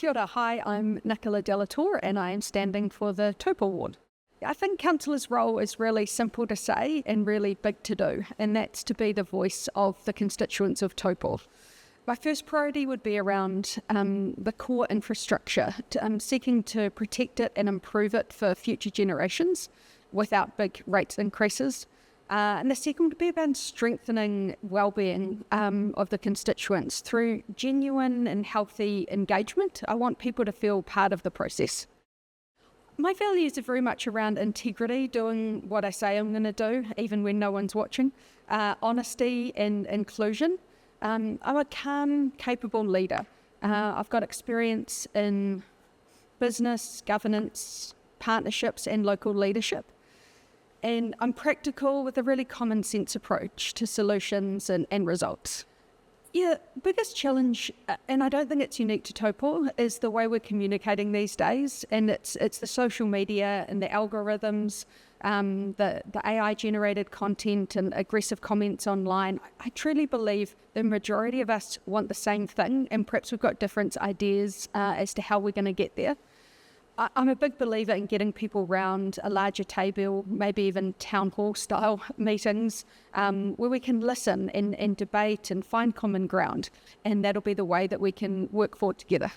Kia ora, hi, I'm Nicola Lautour and I am standing for the Taupō Award. I think councillor's role is really simple to say and really big to do, and that's to be the voice of the constituents of Taupō. My first priority would be around the core infrastructure, seeking to protect it and improve it for future generations without big rates increases. And the second would be about strengthening well-being of the constituents through genuine and healthy engagement. I want people to feel part of the process. My values are very much around integrity, doing what I say I'm going to do, even when no one's watching, honesty and inclusion. I'm a calm, capable leader. I've got experience in business, governance, partnerships and local leadership. And I'm practical with a really common sense approach to solutions and results. Yeah, biggest challenge, and I don't think it's unique to Taupō, is the way we're communicating these days. And it's the social media and the algorithms, the AI-generated content and aggressive comments online. I truly believe the majority of us want the same thing, and perhaps we've got different ideas as to how we're going to get there. I'm a big believer in getting people round a larger table, maybe even town hall style meetings, where we can listen and debate and find common ground. And that'll be the way that we can work forward together.